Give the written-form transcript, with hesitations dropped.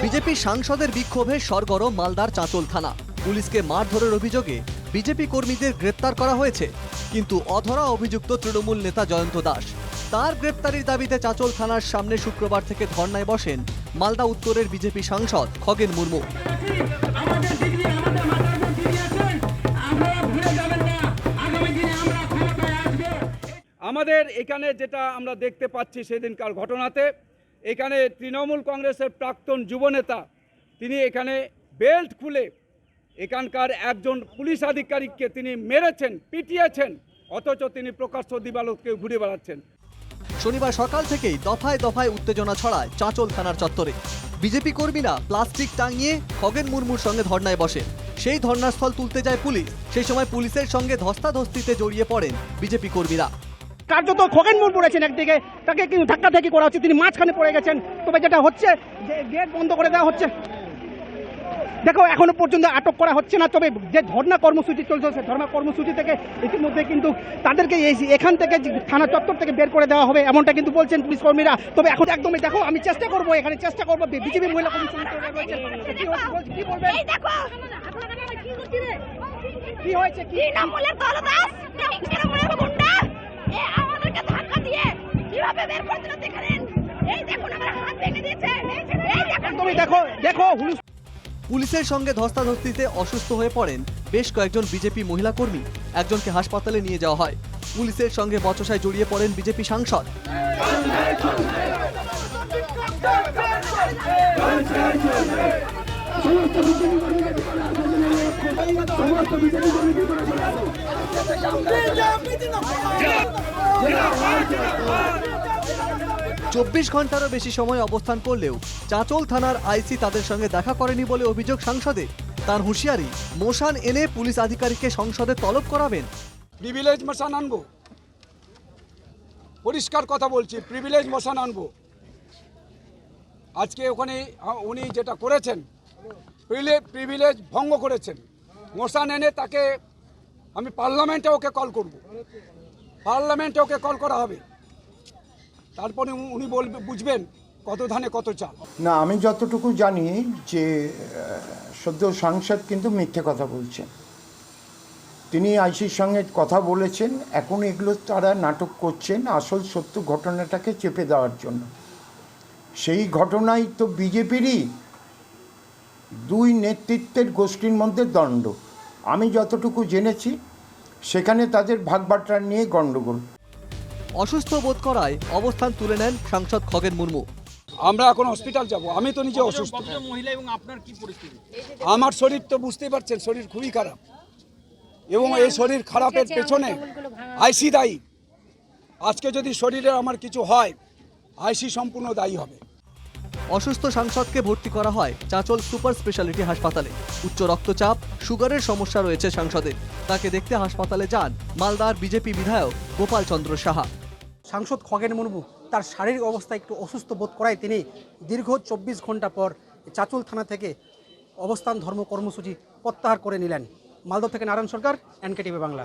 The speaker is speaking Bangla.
বিজেপি সাংসদের বিক্ষোভে সরগরম মালদার চাঁচল থানা। পুলিশকে মারধরের অভিযোগে বিজেপি কর্মীদের গ্রেপ্তার করা হয়েছে, কিন্তু অধরা অভিযুক্ত তৃণমূল নেতা জয়ন্ত দাস। তার গ্রেপ্তারির দাবিতে চাঁচল থানার সামনে শুক্রবার থেকে ধর্নায় বসেন মালদা উত্তরের বিজেপি সাংসদ খগেন মুর্মু। আমাদের এখানে যেটা আমরা দেখতে পাচ্ছি সেদিনকার ঘটনাতে, এখানে তৃণমূল কংগ্রেসের প্রাক্তন যুবনেতা তিনি এখানে বেল্ট খুলে এখানকার একজন পুলিশ আধিকারিককে তিনি মেরেছেন, পিটিয়েছেন, অথচ তিনি প্রকাশ্য দিবালোকে ঘুরে বেড়াচ্ছেন। শনিবার সকাল থেকেই দফায় দফায় উত্তেজনা ছড়ায় চাঁচল থানার চত্বরে। বিজেপি কর্মীরা প্লাস্টিক টাঙিয়ে খগেন মুর্মুর সঙ্গে ধর্নায় বসেন। সেই ধর্নাস্থল তুলতে যায় পুলিশ। সেই সময় পুলিশের সঙ্গে ধস্তাধস্তিতে জড়িয়ে পড়েন বিজেপি কর্মীরা। কার্যত খগেন মুর্মু পড়েছেন একদিকে, তাকে কিন্তু ধাক্কা থেকে করা হচ্ছে, তিনি মাঝখানে পড়ে গেছেন। তবে যেটা হচ্ছে যে গেট বন্ধ করে দেওয়া হচ্ছে। দেখো এখনো পর্যন্ত আটক করা হচ্ছে না, তবে যে ধর্ণা কর্মসূচি চলছে সেই ধর্ণা কর্মসূচি থেকে ইতিমধ্যে কিন্তু তাদেরকে এখান থেকে থানা চত্বর থেকে বের করে দেওয়া হবে, এমনটা কিন্তু বলছেন পুলিশ কর্মীরা। তবে এখন একদমই দেখো, আমি চেষ্টা করবো বিজেপি মহিলা কমিশন কি হয়েছে, কি একদমই দেখো পুলিশের সঙ্গে ধস্তাধস্তিতে অসুস্থ হয়ে পড়েন বেশ কয়েকজন বিজেপি মহিলা কর্মী। একজনকে হাসপাতালে নিয়ে যাওয়া হয়। পুলিশের সঙ্গে বচসায় জড়িয়ে পড়েন বিজেপি সাংসদ। 24 ঘন্টারও বেশি সময় অবস্থান করলেও চাঁচল থানার আইসি তাদের সঙ্গে দেখা করেনি বলে অভিযোগ সাংসদের। তার হুঁশিয়ারি, মোশান এনে পুলিশ আধিকারিককে সংসদে তলব করাবেন। প্রিভিলেজ মোশান আনবো, পরিষ্কার কথা বলছি, প্রিভিলেজ মোশান আনবো। আজকে ওখানে উনি যেটা করেছেন, প্রিভিলেজ ভঙ্গ করেছেন। মোশান এনে তাকে আমি পার্লামেন্টে ওকে কল করব, পার্লামেন্টে ওকে কল করা হবে, তারপরে উনি বুঝবেন কত ধানে কত চাল। না, আমি যতটুকু জানি যে সদ্য সাংসদ কিন্তু মিথ্যে কথা বলছেন। তিনি আইসির সঙ্গে কথা বলেছেন, এখন এগুলো তারা নাটক করছেন আসল সত্য ঘটনাটাকে চেপে দেওয়ার জন্য। সেই ঘটনাই তো বিজেপিরই দুই নেতৃত্বের গোষ্ঠীর মধ্যে দ্বন্দ্ব। আমি যতটুকু জেনেছি সেখানে তাদের ভাগবাটরা নিয়ে গণ্ডগোল। অসুস্থ বোধ করায় অবস্থান তুলে নেন সাংসদ খগেন মুর্মু। আমরা এখন হসপিটাল যাব, আমি তো নিজে অসুস্থ। আমার শরীর তো বুঝতেই পারছেন, শরীর খুবই খারাপ, এবং এই শরীর খারাপের পেছনে আইসি দায়ী। আজকে যদি শরীরে আমার কিছু হয়, আইসি সম্পূর্ণ দায়ী হবে। অসুস্থ সাংসদকে ভর্তি করা হয় চাঁচল সুপার স্পেশালিটি হাসপাতালে। উচ্চ রক্তচাপ, সুগারের সমস্যা রয়েছে সাংসদের। তাকে দেখতে হাসপাতালে যান মালদার বিজেপি বিধায়ক গোপাল চন্দ্র সাহা। সাংসদ খগেন মুর্মু তার শারীরিক অবস্থা একটু অসুস্থ বোধ করায় তিনি দীর্ঘ 24 ঘন্টা পর চাঁচল থানা থেকে অবস্থান ধর্ম কর্মসূচি প্রত্যাহার করে নিলেন। মালদা থেকে নারায়ণ সরকার, NKTV বাংলা।